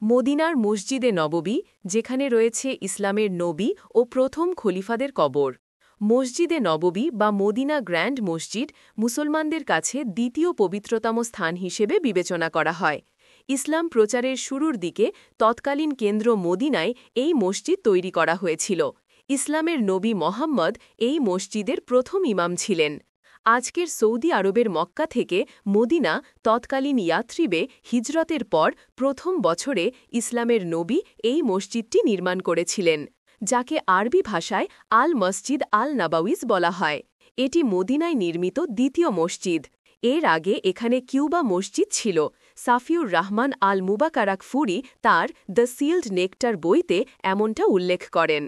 মদিনার মসজিদে নববী, যেখানে রয়েছে ইসলামের নবী ও প্রথম খলিফাদের কবর। মসজিদে নববী বা মদিনা গ্র্যান্ড মসজিদ মুসলমানদের কাছে দ্বিতীয় পবিত্রতম স্থান হিসেবে বিবেচনা করা হয়। ইসলাম প্রচারের শুরুর দিকে তৎকালীন কেন্দ্র মদিনায় এই মসজিদ তৈরি করা হয়েছিল। ইসলামের নবী মোহাম্মদ এই মসজিদের প্রথম ইমাম ছিলেন। আজকের সৌদি আরবের মক্কা থেকে মদিনা তৎকালীন ইয়াথরিবে হিজরতের পর প্রথম বছরে ইসলামের নবী এই মসজিদটি নির্মাণ করেছিলেন, যাকে আরবি ভাষায় আল মসজিদ আল নাবাউইজ বলা হয়। এটি মদিনায় নির্মিত দ্বিতীয় মসজিদ। এর আগে এখানে কিউবা মসজিদ ছিল। সাফিউর রহমান আল মুবাকারাক ফুরি তার দ্য সিল্ড নেকটার বইতে এমনটা উল্লেখ করেন।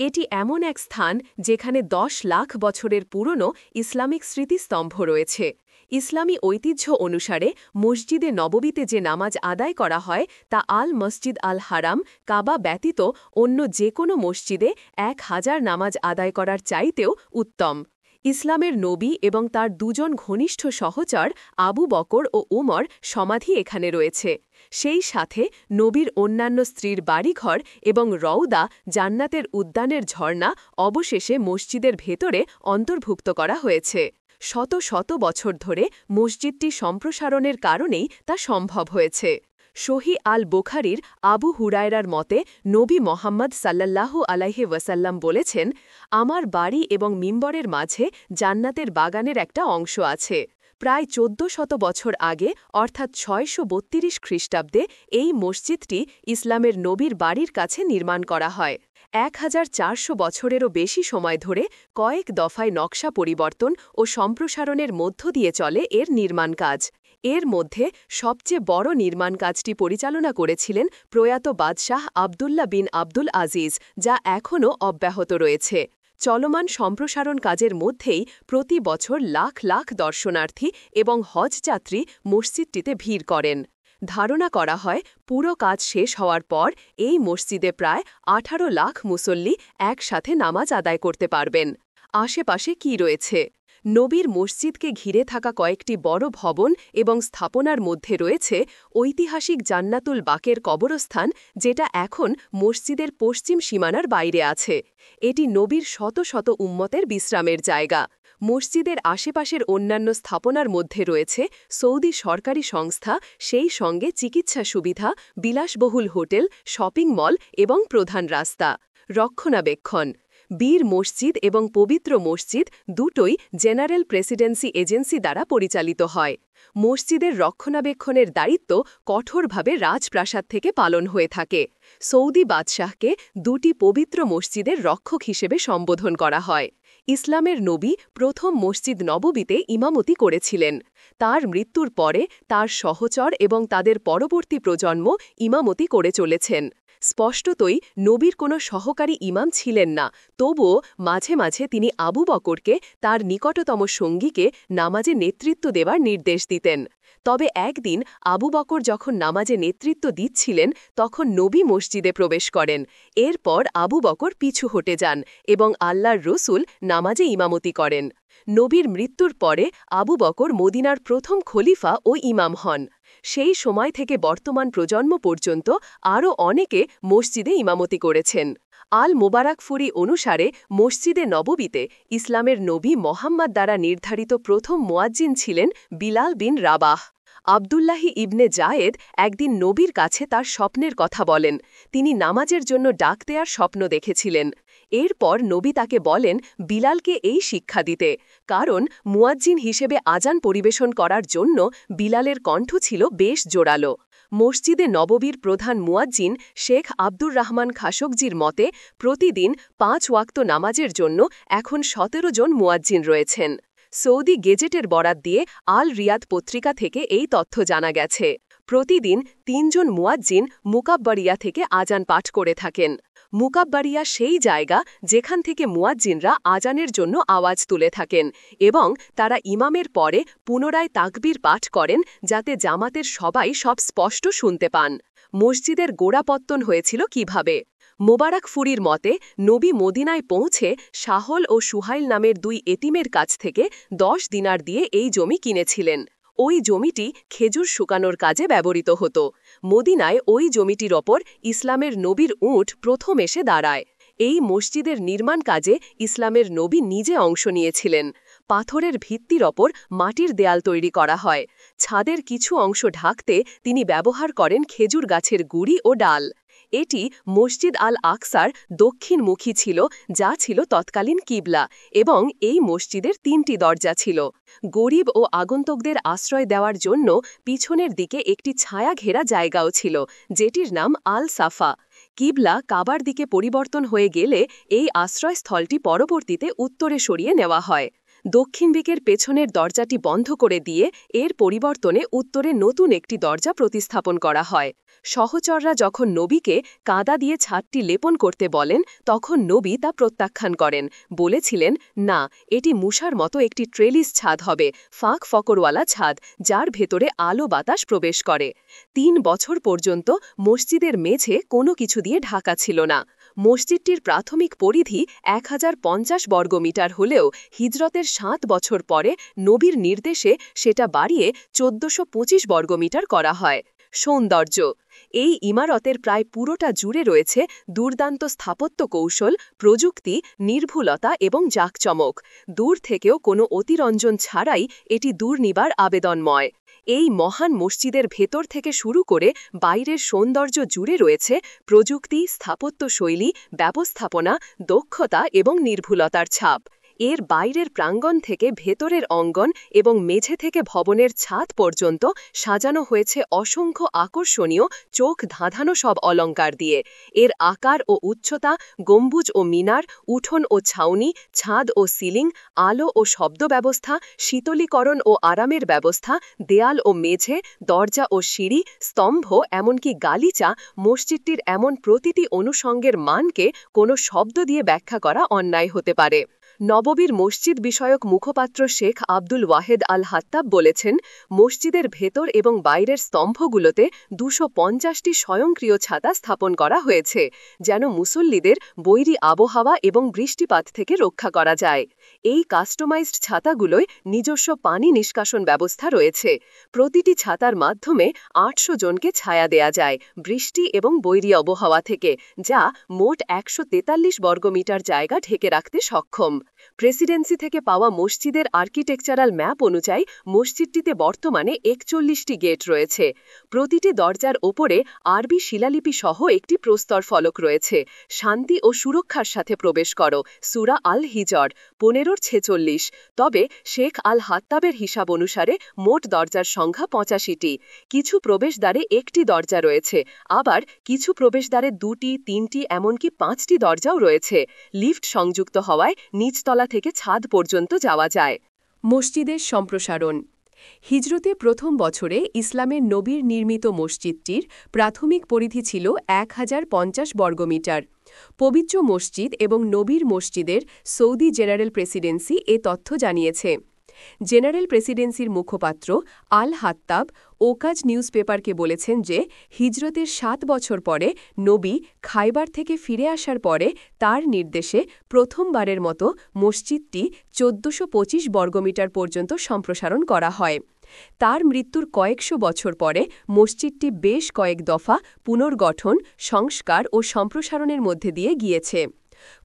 এটি এমন এক স্থান যেখানে ১০ লাখ বছরের পুরনো ইসলামিক স্মৃতিস্তম্ভ রয়েছে। ইসলামী ঐতিহ্য অনুসারে মসজিদে নববীতে যে নামাজ আদায় করা হয় তা আল মসজিদ আল হারাম কাবা ব্যতীত অন্য যে কোনো মসজিদে ১,০০০ নামাজ আদায় করার চাইতেও উত্তম। ইসলামের নবী এবং তার দুজন ঘনিষ্ঠ সহচর আবু বকর ও উমর সমাধি এখানে রয়েছে। সেই সাথে নবীর অন্যান্য স্ত্রীর বাড়িঘর এবং রওদা জান্নাতের উদ্যানের ঝর্ণা অবশেষে মসজিদের ভেতরে অন্তর্ভুক্ত করা হয়েছে। শত শত বছর ধরে মসজিদটি সম্প্রসারণের কারণেই তা সম্ভব হয়েছে। সহি আল বুখারীর আবু হুরায়রার মতে নবী মোহাম্মদ সাল্লাল্লাহু আলাইহি ওয়াসাল্লাম বলেছেন, আমার বাড়ি এবং মিম্বরের মাঝে জান্নাতের বাগানের একটা অংশ আছে। প্রায় ১৪০০ বছর আগে অর্থাৎ ৬৩২ খ্রিস্টাব্দে এই মসজিদটি ইসলামের নবীর বাড়ির কাছে নির্মাণ করা হয়। ১,৪০০ বছরেরও বেশি সময় ধরে কয়েক দফায় নকশা পরিবর্তন ও সম্প্রসারণের মধ্য দিয়ে চলে এর নির্মাণ কাজ। এর মধ্যে সবচেয়ে বড় নির্মাণ কাজটি পরিচালনা করেছিলেন প্রয়াত বাদশাহ আবদুল্লাহ বিন আব্দুল আজিজ, যা এখনও অব্যাহত রয়েছে। চলমান সম্প্রসারণ কাজের মধ্যেই প্রতি বছর লাখ লাখ দর্শনার্থী এবং হজযাত্রী মসজিদটিতে ভিড় করেন। ধারণা করা হয় পুরো কাজ শেষ হওয়ার পর এই মসজিদে প্রায় ১৮ লাখ মুসল্লি একসাথে নামাজ আদায় করতে পারবেন। আশেপাশে কি রয়েছে? নবীর মসজিদকে ঘিরে থাকা কয়েকটি বড় ভবন এবং স্থাপনার মধ্যে রয়েছে ঐতিহাসিক জান্নাতুল বাকের কবরস্থান, যেটা এখন মসজিদের পশ্চিম সীমানার বাইরে আছে। এটি নবীর শত শত উম্মতের বিশ্রামের জায়গা। মসজিদের আশেপাশের অন্যান্য স্থাপনার মধ্যে রয়েছে সৌদি সরকারি সংস্থা, সেই সঙ্গে চিকিৎসা সুবিধা, বিলাসবহুল হোটেল, শপিং মল এবং প্রধান রাস্তা। রক্ষণাবেক্ষণ: বীর মসজিদ এবং পবিত্র মসজিদ দুটোই জেনারেল প্রেসিডেন্সি এজেন্সি দ্বারা পরিচালিত হয়। মসজিদের রক্ষণাবেক্ষণের দায়িত্ব কঠোরভাবে রাজপ্রাসাদ থেকে পালন হয়ে থাকে। সৌদি বাদশাহকে দুটি পবিত্র মসজিদের রক্ষক হিসেবে সম্বোধন করা হয়। ইসলামের নবী প্রথম মসজিদ নববীতে ইমামতি করেছিলেন। তার মৃত্যুর পরে তার সহচর এবং তাদের পরবর্তী প্রজন্ম ইমামতি করে চলেছেন। স্পষ্টতই নবীর কোনো সহকারী ইমাম ছিলেন না, তবুও মাঝে মাঝে তিনি আবু বকরকে তার নিকটতম সঙ্গীকে নামাজে নেতৃত্ব দেওয়ার নির্দেশ দিতেন। তবে একদিন আবু বকর যখন নামাজে নেতৃত্ব দিচ্ছিলেন তখন নবী মসজিদে প্রবেশ করেন। এরপর আবু বকর পিছু হটে যান এবং আল্লাহর রসুল নামাজে ইমামতি করেন। নবীর মৃত্যুর পরে আবু বকর মদিনার প্রথম খলিফা ও ইমাম হন। সেই সময় থেকে বর্তমান প্রজন্ম পর্যন্ত আরও অনেকে মসজিদে ইমামতি করেছেন। আল মোবারাক ফুরি অনুসারে মসজিদে নববীতে ইসলামের নবী মোহাম্মদ দ্বারা নির্ধারিত প্রথম মুয়াজ্জিন ছিলেন বিলাল বিন রাবাহ। আবদুল্লাহি ইবনে জায়েদ একদিন নবীর কাছে তার স্বপ্নের কথা বলেন। তিনি নামাজের জন্য ডাক দেওয়ার স্বপ্ন দেখেছিলেন। এরপর নবী তাকে বলেন বিলালকে এই শিক্ষা দিতে, কারণ মুয়াজ্জিন হিসেবে আজান পরিবেশন করার জন্য বিলালের কণ্ঠ ছিল বেশ জোরালো। মসজিদে নববীর প্রধান মুয়াজ্জিন শেখ আব্দুর রহমান খাশোগজির মতে প্রতিদিন ৫ ওয়াক্ত নামাজের জন্য এখন ১৭ জন মুয়াজ্জিন রয়েছেন। সৌদি গেজেটের বরাত দিয়ে আল রিয়াদ পত্রিকা থেকে এই তথ্য জানা গেছে। প্রতিদিন ৩ জন মুয়াজ্জিন মুকাব্বারিয়া থেকে আজান পাঠ করে থাকেন। মুকাব্বারিয়া সেই জায়গা যেখান থেকে মুয়াজ্জিনরা আজানের জন্য আওয়াজ তুলে থাকেন এবং তারা ইমামের পরে পুনরায় তাকবীর পাঠ করেন, যাতে জামাতের সবাই সব স্পষ্ট শুনতে পান। মসজিদের গোড়াপত্তন হয়েছিল কিভাবে? মোবারাক ফুরির মতে নবী মদিনায় পৌঁছে সাহল ও সুহাইল নামের ২ এতিমের কাছ থেকে ১০ দিনার দিয়ে এই জমি কিনেছিলেন। ওই জমিটি খেজুর শুকানোর কাজে ব্যবহৃত হতো। মদিনায় ওই জমিটির ওপর ইসলামের নবীর উট প্রথম এসে দাঁড়ায়। এই মসজিদের নির্মাণ কাজে ইসলামের নবী নিজে অংশ নিয়েছিলেন। পাথরের ভিত্তির ওপর মাটির দেয়াল তৈরি করা হয়। ছাদের কিছু অংশ ঢাকতে তিনি ব্যবহার করেন খেজুর গাছের গুঁড়ি ও ডাল। এটি মসজিদ আল আকসার দক্ষিণমুখী ছিল, যা ছিল তৎকালীন কিবলা, এবং এই মসজিদের ৩টি দরজা ছিল। গরিব ও আগন্তুকদের আশ্রয় দেওয়ার জন্য পিছনের দিকে একটি ছায়া ঘেরা জায়গাও ছিল, যেটির নাম আল সাফা। কিবলা কাবার দিকে পরিবর্তন হয়ে গেলে এই আশ্রয়স্থলটি পরবর্তীতে উত্তরে সরিয়ে নেওয়া হয়। দক্ষিণ দিকের পেছনের দরজাটি বন্ধ করে দিয়ে এর পরিবর্তনে উত্তরে নতুন একটি দরজা প্রতিস্থাপন করা হয়। সহচররা যখন নবীকে কাদা দিয়ে ছাদটি লেপন করতে বলেন, তখন নবী তা প্রত্যাখ্যান করেন, বলেছিলেন, না, এটি মূষার মতো একটি ট্রেলিস ছাদ হবে, ফাঁক ফকরওয়ালা ছাদ, যার ভেতরে আলো বাতাস প্রবেশ করে। ৩ বছর পর্যন্ত মসজিদের মেঝে কোনো কিছু দিয়ে ঢাকা ছিল না। মসজিদটির প্রাথমিক পরিধি 1050 বর্গমিটার হলেও হিজরতের 7 বছর পরে নবীর নির্দেশে সেটা বাড়িয়ে 1425 বর্গমিটার করা হয়। সৌন্দর্য: এই ইমারতের প্রায় পুরোটা জুড়ে রয়েছে দুর্দান্ত স্থাপত্য কৌশল, প্রযুক্তি, নির্ভুলতা এবং জাঁকজমক। দূর থেকেও কোনো অতিরঞ্জন ছাড়াই এটি দূরনিবার আবেদনময়। এই মহান মসজিদের ভেতর থেকে শুরু করে বাইরের সৌন্দর্য জুড়ে রয়েছে প্রযুক্তি, স্থাপত্যশৈলী, ব্যবস্থাপনা, দক্ষতা এবং নির্ভুলতার ছাপ। এর বাইরের প্রাঙ্গণ থেকে ভেতরের অঙ্গন এবং মেঝে থেকে ভবনের ছাদ পর্যন্ত সাজানো হয়েছে অসংখ্য আকর্ষণীয়, চোখ ধাঁধানো সব অলংকার দিয়ে। এর আকার ও উচ্চতা, গম্বুজ ও মিনার, উঠোন ও ছাউনি, ছাদ ও সিলিং, আলো ও শব্দ ব্যবস্থা, শীতলীকরণ ও আরামের ব্যবস্থা, দেয়াল ও মেঝে, দরজা ও সিঁড়ি, স্তম্ভ, এমনকি গালিচা, মসজিদটির এমন প্রতিটি অনুষঙ্গের মানকে কোনো শব্দ দিয়ে ব্যাখ্যা করা অন্যায় হতে পারে। নববীর মসজিদ বিষয়ক মুখপাত্র শেখ আব্দুল ওয়াহেদ আল হাত্তাব বলেছেন, মসজিদের ভেতর এবং বাইরের স্তম্ভগুলোতে 250টি স্বয়ংক্রিয় ছাতা স্থাপন করা হয়েছে, যেন মুসল্লিদের বৈরী আবহাওয়া এবং বৃষ্টিপাত থেকে রক্ষা করা যায়। এই কাস্টমাইজড ছাতাগুলোয় নিজস্ব পানি নিষ্কাশন ব্যবস্থা রয়েছে। প্রতিটি ছাতার মাধ্যমে 800 জনকে ছায়া দেয়া যায় বৃষ্টি এবং বৈরী আবহাওয়া থেকে, যা মোট 143 বর্গমিটার জায়গা ঢেকে রাখতে সক্ষম। প্রেসিডেন্সি থেকে পাওয়া মসজিদের আর্কিটেকচারাল ম্যাপ অনুযায়ী মসজিদটিতে বর্তমানে 41টি গেট রয়েছে। প্রতিটি দরজার ওপরে আরবি শিলালিপি সহ একটি প্রস্তর ফলক রয়েছে। শান্তি ও সুরক্ষার সাথে প্রবেশ করো, সূরা আল হিজর 15:46। তবে শেখ আল হাত্তাবের হিসাব অনুসারে মোট দরজার সংখ্যা 85টি। কিছু প্রবেশদ্বারে একটি দরজা রয়েছে, আবার কিছু প্রবেশদ্বারে 2টি, 3টি, এমনকি 5টি দরজাও রয়েছে। লিফট সংযুক্ত হওয়ায় নিচতলা থেকে ছাদ পর্যন্ত যাওয়া যায়। মসজিদের সম্প্রসারণ: হিজরতে প্রথম বছরে ইসলামের নবীর নির্মিত মসজিদটির প্রাথমিক পরিধি ছিল 1050 বর্গমিটার। পবিত্র মসজিদ এবং নবীর মসজিদের সৌদি জেনারেল প্রেসিডেন্সি এ তথ্য জানিয়েছে। জেনারেল প্রেসিডেন্সির মুখপাত্র আল হাত্তাব ওকাজ নিউজপেপারকে বলেছেন যে হিজরতের 7 বছর পরে নবী খাইবার থেকে ফিরে আসার পরে তার নির্দেশে প্রথমবারের মতো মসজিদটি 1425 বর্গমিটার পর্যন্ত সম্প্রসারণ করা হয়। তার মৃত্যুর কয়েকশো বছর পরে মসজিদটি বেশ কয়েক দফা পুনর্গঠন, সংস্কার ও সম্প্রসারণের মধ্যে দিয়ে গিয়েছে।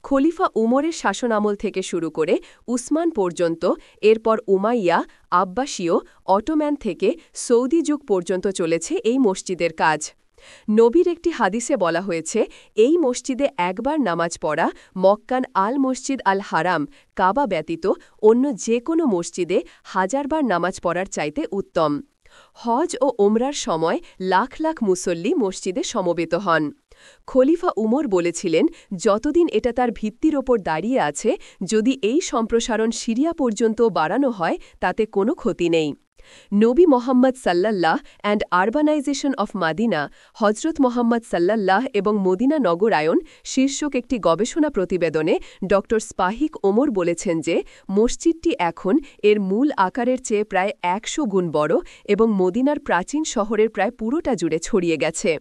খলিফা উমরের শাসনামল থেকে শুরু করে উসমান পর্যন্ত, এরপর উমাইয়া, আব্বাসীয়, অটোম্যান থেকে সৌদি যুগ পর্যন্ত চলেছে এই মসজিদের কাজ। নবীর একটি হাদিসে বলা হয়েছে, এই মসজিদে একবার নামাজ পড়া মক্কান আল মসজিদ আল হারাম কাবা ব্যতীত অন্য যে কোনো মসজিদে 1000 বার নামাজ পড়ার চাইতে উত্তম। হজ ও ওমরার সময় লাখ লাখ মুসল্লি মসজিদে সমবেত হন। খলিফা উমর বলেছিলেন, যতদিন এটা তার ভিত্তির ওপর দাঁড়িয়ে আছে, যদি এই সম্প্রসারণ সিরিয়া পর্যন্ত বাড়ানো হয় তাতে কোনো ক্ষতি নেই। নবী মোহাম্মদ সাল্লাল্লাহ অ্যান্ড আরবানাইজেশন অফ মাদিনা, হজরত মোহাম্মদ সাল্লাল্লাহ এবং মদিনা নগরায়ন শীর্ষক একটি গবেষণা প্রতিবেদনে ড স্পাহিক ওমর বলেছেন যে মসজিদটি এখন এর মূল আকারের চেয়ে প্রায় 100 গুণ বড় এবং মদিনার প্রাচীন শহরের প্রায় পুরোটা জুড়ে ছড়িয়ে গেছে।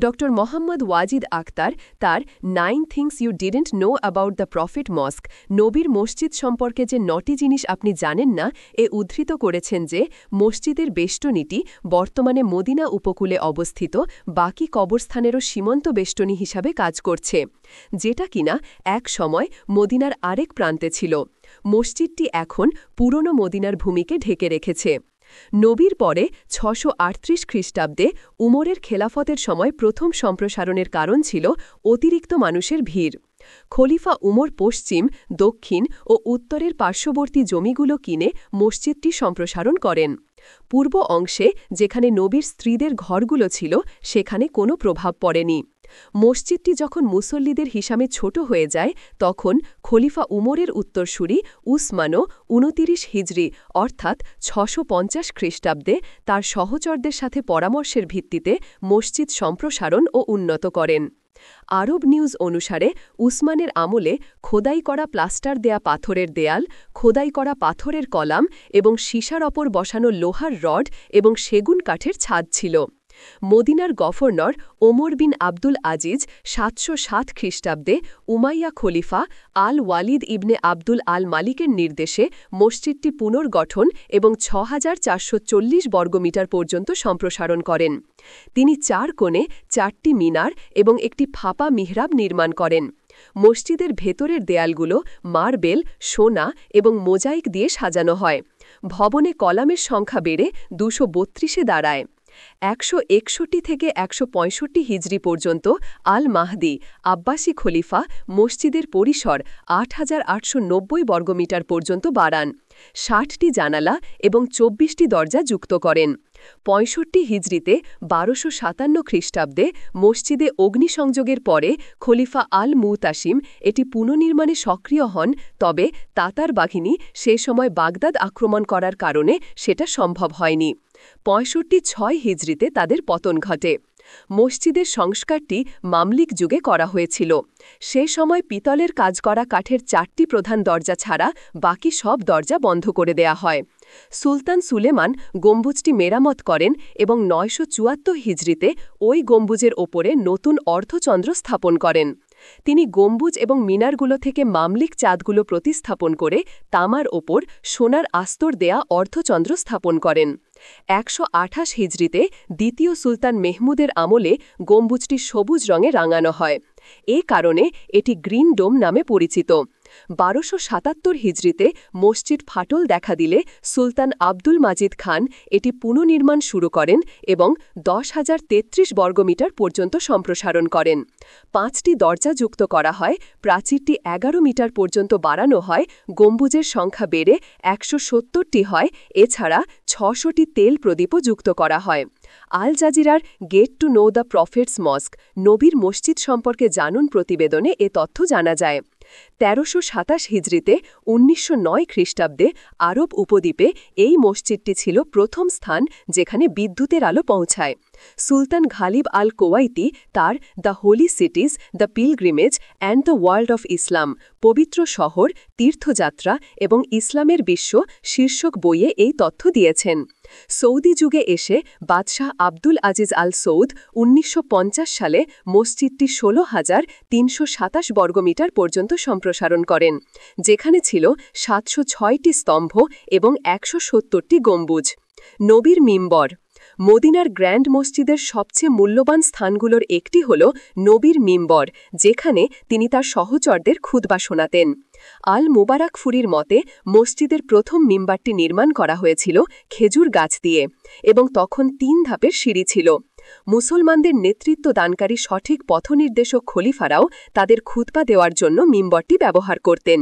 ড মোহাম্মদ ওয়াজিদ আখতার তার 9 things you didn't know about the prophet mosque নবীর মসজিদ সম্পর্কে যে 9টি জিনিস আপনি জানেন না এ উদ্ধৃত করেছেন যে মসজিদের বেষ্টনীটি বর্তমানে মদিনা উপকূলে অবস্থিত বাকি কবরস্থানেরও সীমান্ত বেষ্টনী হিসাবে কাজ করছে যেটা কিনা এক সময় মদিনার আরেক প্রান্তে ছিল মসজিদটি এখন পুরনো মদিনার ভূমিকে ঢেকে রেখেছে নবীর পরে 638 খ্রিস্টাব্দে উমরের খেলাফতের সময় প্রথম সম্প্রসারণের কারণ ছিল অতিরিক্ত মানুষের ভিড় খলিফা উমর পশ্চিম দক্ষিণ ও উত্তরের পার্শ্ববর্তী জমিগুলো কিনে মসজিদটি সম্প্রসারণ করেন পূর্ব অংশে যেখানে নবীর স্ত্রীদের ঘরগুলো ছিল সেখানে কোনো প্রভাব পড়েনি মসজিদটি যখন মুসল্লিদের হিসাবে ছোট হয়ে যায় তখন খলিফা উমরের উত্তরসূরি উসমানও 29 হিজরি অর্থাৎ 650 খ্রিস্টাব্দে তার সহচরদের সাথে পরামর্শের ভিত্তিতে মসজিদ সম্প্রসারণ ও উন্নত করেন আরব নিউজ অনুসারে উসমানের আমলে খোদাই করা প্লাস্টার দেয়া পাথরের দেয়াল খোদাই করা পাথরের কলাম এবং সীসার ওপর বসানো লোহার রড এবং সেগুন কাঠের ছাদ ছিল মদিনার গভর্নর ওমর বিন আব্দুল আজিজ 707 খ্রিস্টাব্দে উমাইয়া খলিফা আল ওয়ালিদ ইবনে আব্দুল আল মালিকের নির্দেশে মসজিদটি পুনর্গঠন এবং 6440 বর্গমিটার পর্যন্ত সম্প্রসারণ করেন তিনি 4 কোণে 4টি মিনার এবং একটি ফাঁপা মিহরাব নির্মাণ করেন মসজিদের ভেতরের দেয়ালগুলো মার্বেল সোনা এবং মোজাইক দিয়ে সাজানো হয় ভবনে কলামের সংখ্যা বেড়ে 232-এ দাঁড়ায় 161 থেকে 165 হিজরি পর্যন্ত আল মাহদি আব্বাসী খলিফা মসজিদের পরিসর 8890 বর্গমিটার পর্যন্ত বাড়ান 60টি জানালা এবং 24টি দরজা যুক্ত করেন 65 হিজরিতে 1257 খ্রিস্টাব্দে মসজিদে অগ্নিসংযোগের পরে খলিফা আল মুতাসিম এটি পুনর্নির্মাণে সক্রিয় হন তবে তাতার বাহিনী সে সময় বাগদাদ আক্রমণ করার কারণে সেটা সম্ভব হয়নি 65 হিজরিতে তাদের পতন ঘটে মসজিদের সংস্কারটি মামলিক যুগে করা হয়েছিল সে সময় পিতলের কাজ করা কাঠের 4টি প্রধান দরজা ছাড়া বাকি সব দরজা বন্ধ করে দেয়া হয় সুলতান সুলেমান গম্বুজটি মেরামত করেন এবং 974 হিজরিতে ওই গম্বুজের ওপরে নতুন অর্ধচন্দ্র স্থাপন করেন তিনি গম্বুজ এবং মিনারগুলো থেকে মামলিক চাঁদগুলো প্রতিস্থাপন করে তামার ওপর সোনার আস্তর দেয়া অর্ধচন্দ্র স্থাপন করেন 128 হিজরিতে দ্বিতীয় সুলতান মেহমুদের আমলে গম্বুজটি সবুজ রঙে রাঙানো হয় এ কারণে এটি গ্রিন ডোম নামে পরিচিত 1277 হিজরিতে মসজিদ ফাটল দেখা দিলে সুলতান আব্দুল মাজিদ খান এটি পুনর্নির্মাণ শুরু করেন এবং 10,033 বর্গমিটার পর্যন্ত সম্প্রসারণ করেন 5টি দরজা যুক্ত করা হয় প্রাচীরটি 11 মিটার পর্যন্ত বাড়ানো হয় গম্বুজের সংখ্যা বেড়ে 170টি হয় এছাড়া 600টি তেল প্রদীপও যুক্ত করা হয় আল জাজিরার get to know the prophet's mosque নবীর মসজিদ সম্পর্কে জানুন প্রতিবেদনে এ তথ্য জানা যায় 1327 হিজরিতে 1909 খ্রিস্টাব্দে আরব উপদ্বীপে এই মসজিদটি ছিল প্রথম স্থান যেখানে বিদ্যুতের আলো পৌঁছায় সুলতান গালিব আল কোয়াইতি তার the holy cities the pilgrimage and the world of Islam পবিত্র শহর তীর্থযাত্রা এবং ইসলামের বিশ্ব শীর্ষক বইয়ে এই তথ্য দিয়েছেন সৌদি যুগে এসে বাদশাহ আব্দুল আজিজ আল সৌদ 1950 সালে মসজিদটি 16,327 বর্গমিটার পর্যন্ত সম্প্রসারণ করেন যেখানে ছিল 706টি স্তম্ভ এবং 170টি গম্বুজ নবীর মিম্বর মদিনার গ্র্যান্ড মসজিদের সবচেয়ে মূল্যবান স্থানগুলোর একটি হল নবীর মিম্বর যেখানে তিনি তার সহচরদের খুতবা শোনাতেন আল মুবারাকফুরির মতে মসজিদের প্রথম মিম্বারটি নির্মাণ করা হয়েছিল খেজুর গাছ দিয়ে এবং তখন 3 ধাপের সিঁড়ি ছিল মুসলমানদের নেতৃত্ব দানকারী সঠিক পথনির্দেশক খলিফারাও তাদের খুতবা দেওয়ার জন্য মিম্বরটি ব্যবহার করতেন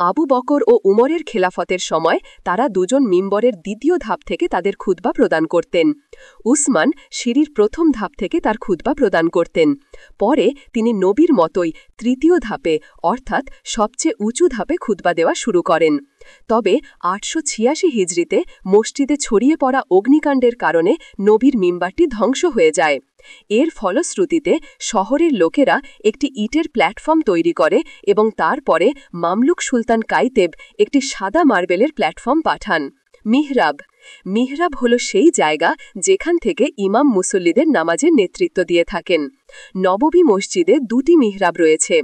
আবু বকর ও উমরের খেলাফতের সময় তারা দুজন মিম্বরের দ্বিতীয় ধাপ থেকে তাদের খুতবা প্রদান করতেন উসমান সিঁড়ির প্রথম ধাপ থেকে তার খুতবা প্রদান করতেন পরে তিনি নবীর মতোই তৃতীয় ধাপে অর্থাৎ সবচেয়ে উঁচু ধাপে খুতবা দেওয়া শুরু করেন তবে 886 হিজরিতে মসজিদে ছড়িয়ে পড়া অগ্নিকাণ্ডের কারণে নবীর মিম্বারটি ধ্বংস হয়ে যায় এর ফলশ্রুতিতে শহরের লোকেরা একটি ইটের প্ল্যাটফর্ম তৈরি করে এবং তারপরে মামলুক সুলতান কাইতেব একটি সাদা মার্বেলের প্ল্যাটফর্ম পাঠান মিহরাব মিহরাব হল সেই জায়গা যেখান থেকে ইমাম মুসল্লিদের নামাজের নেতৃত্ব দিয়ে থাকেন। নববী মসজিদে দুটি মিহরাব রয়েছে।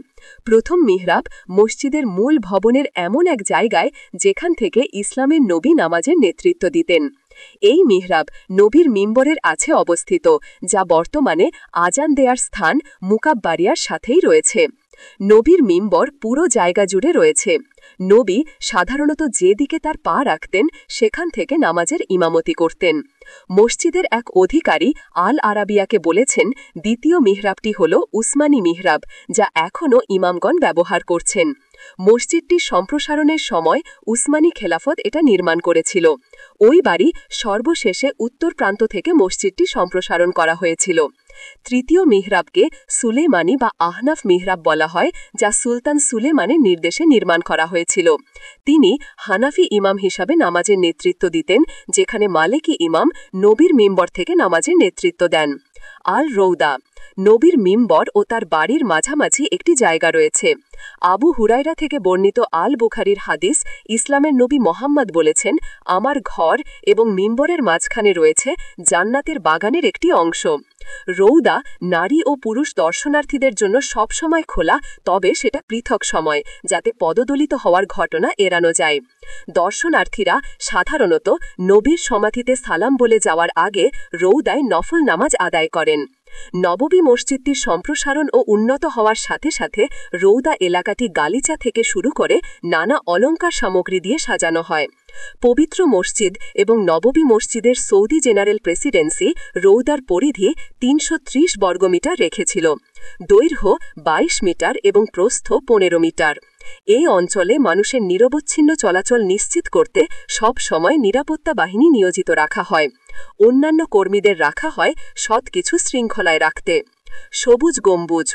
প্রথম মিহরাব মসজিদের মূল ভবনের এমন এক জায়গায় যেখান থেকে ইসলামের নবী নামাজের নেতৃত্ব দিতেন। এই মিহরাব নবীর মিম্বরের আছে অবস্থিত, যা বর্তমানে আজান দেয়ার স্থান মুকাব্বারিয়ার সাথেই রয়েছে। নবীর মিম্বর পুরো জায়গা জুড়ে রয়েছে। নবী সাধারণত যেদিকে তার পা রাখতেন সেখান থেকে নামাজের ইমামতি করতেন। মসজিদের এক অধিকারী আল আরাবিয়াকে বলেছেন, দ্বিতীয় মিহরাবটি হল উসমানী মিহরাব, যা এখনও ইমামগণ ব্যবহার করছেন। মসজিদটি সম্প্রসারণের সময় উসমানী খেলাফত এটা নির্মাণ করেছিল। ওই বাড়ি সর্বশেষে উত্তর প্রান্ত থেকে মসজিদটি সম্প্রসারণ করা হয়েছিল। তৃতীয় মিহরাবকে সুলেমানি বা আহনাফ মিহরাব বলা হয়, যা সুলতান সুলেমানের নির্দেশে নির্মাণ করা হয়েছিল। তিনি হানাফি ইমাম হিসাবে নামাজের নেতৃত্ব দিতেন, যেখানে মালিকি ইমাম নবীর মিম্বর থেকে নামাজের নেতৃত্ব দেন। আল রৌদা, নবীর মিম্বর ও তার বাড়ির মাঝামাঝি একটি জায়গা রয়েছে। আবু হুরায়রা থেকে বর্ণিত আল বুখারীর হাদিস, ইসলামের নবী মোহাম্মদ বলেছেন, আমার ঘর এবং মিম্বরের মাঝখানে রয়েছে জান্নাতের বাগানের একটি অংশ। রৌদা নারী ও পুরুষ দর্শনার্থীদের জন্য সবসময় খোলা, তবে সেটা পৃথক সময়, যাতে পদদলিত হওয়ার ঘটনা এড়ানো যায়। দর্শনার্থীরা সাধারণত নবীর সমাধিতে সালাম বলে যাওয়ার আগে রৌদায় নফল নামাজ আদায় করেন। নববী মসজিদটির সম্প্রসারণ ও উন্নত হওয়ার সাথে সাথে রৌদা এলাকাটি গালিচা থেকে শুরু করে নানা অলংকার সামগ্রী দিয়ে সাজানো হয়। পবিত্র মসজিদ এবং নববী মসজিদের সৌদি জেনারেল প্রেসিডেন্সি রৌদার পরিধি ৩৩০ বর্গমিটার রেখেছিল। দৈর্ঘ্য ২২ মিটার এবং প্রস্থ ১৫ মিটার। এই অঞ্চলে মানুষের নিরবচ্ছিন্ন চলাচল নিশ্চিত করতে সব সময় নিরাপত্তা বাহিনী নিয়োজিত রাখা হয়। অন্যান্য কর্মীদের রাখা হয় সবকিছু শৃঙ্খলায় রাখতে। সবুজ গম্বুজ,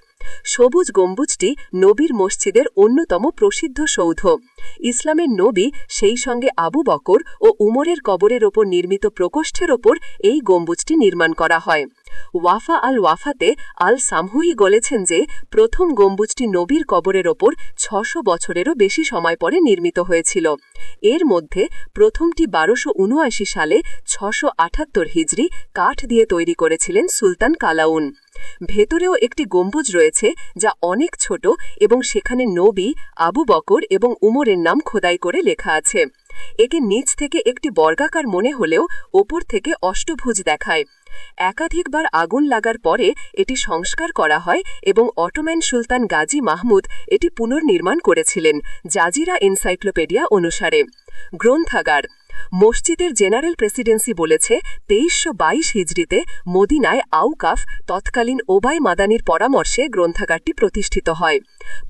সবুজ গম্বুজটি নবীর মসজিদের অন্যতম প্রসিদ্ধ সৌধ। ইসলামের নবী সেই সঙ্গে আবু বকর ও উমরের কবরের ওপর নির্মিত প্রকোষ্ঠের ওপর এই গম্বুজটি নির্মাণ করা হয়। ওয়াফা আল ওয়াফাতে আল সামহুই বলেছেন যে প্রথম গম্বুজটি নবীর কবরের ওপর ৬০০ বছরেরও বেশি সময় পরে নির্মিত হয়েছিল। এর মধ্যে প্রথমটি ১২৭৯ সালে ৬৭৮ হিজরি কাঠ দিয়ে তৈরি করেছিলেন সুলতান কালাউন। ভেতরেও একটি গম্বুজ রয়েছে যা অনেক ছোট এবং সেখানে নবী, আবু বকর এবং উমরের নাম খোদাই করে লেখা আছে। একে নিচ থেকে একটি বর্গাকার মনে হলেও ওপর থেকে অষ্টভুজ দেখায়। একাধিকবার আগুন লাগার পরে এটি সংস্কার করা হয় এবং অটোম্যান সুলতান গাজী মাহমুদ এটি পুনর্নির্মাণ করেছিলেন, জাজিরা এনসাইক্লোপিডিয়া অনুসারে। গ্রন্থাগার, মসজিদের জেনারেল প্রেসিডেন্সি বলেছে ২৩২২ হিজরিতে মদিনায় আউকাফ তৎকালীন ওবায় মাদানির পরামর্শে গ্রন্থাগারটি প্রতিষ্ঠিত হয়।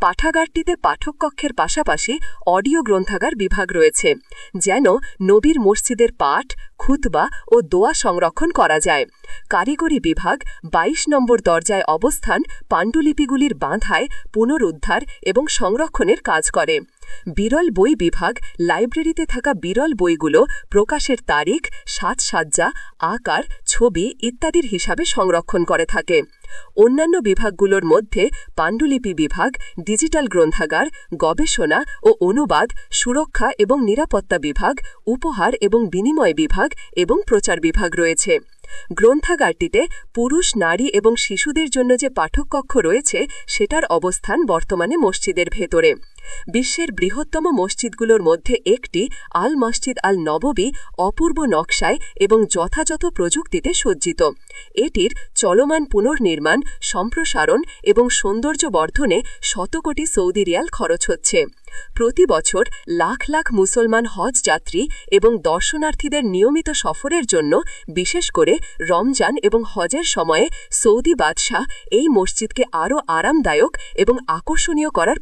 পাঠাগারটিতে পাঠককক্ষের পাশাপাশি অডিও গ্রন্থাগার বিভাগ রয়েছে, যেন নবীর মসজিদের পাঠ, খুতবা ও দোয়া সংরক্ষণ করা যায়। কারিগরি বিভাগ ২২ নম্বর দরজায় অবস্থান পাণ্ডুলিপিগুলির বাঁধায়, পুনরুদ্ধার এবং সংরক্ষণের কাজ করে। বিরল বই বিভাগ লাইব্রেরিতে থাকা বিরল বইগুলো প্রকাশের তারিখ, সাজসজ্জা, আকার, ছবি ইত্যাদির হিসাবে সংরক্ষণ করে থাকে। অন্যান্য বিভাগগুলোর মধ্যে পাণ্ডুলিপি বিভাগ, ডিজিটাল গ্রন্থাগার, গবেষণা ও অনুবাদ, সুরক্ষা এবং নিরাপত্তা বিভাগ, উপহার এবং বিনিময় বিভাগ এবং প্রচার বিভাগ রয়েছে। গ্রন্থাগারটিতে পুরুষ, নারী এবং শিশুদের জন্য যে পাঠককক্ষ রয়েছে সেটার অবস্থান বর্তমানে মসজিদের ভেতরে। বিশ্বের বৃহত্তম মসজিদগুলোর মধ্যে একটি আল মসজিদ আল নববী অপূর্ব নকশায় এবং যথাযথ প্রযুক্তিতে সজ্জিত। এটির চলমান পুনর্নির্মাণ, সম্প্রসারণ এবং সৌন্দর্য বর্ধনে শত কোটি সৌদি রিয়াল খরচ হচ্ছে। প্রতি বছর লাখ লাখ মুসলমান হজ যাত্রী এবং দর্শনার্থীদের নিয়মিত সফরের জন্য, বিশেষ করে রমজান এবং হজের সময়ে সৌদি বাদশাহ এই মসজিদকে আরও আরামদায়ক এবং আকর্ষণীয় করার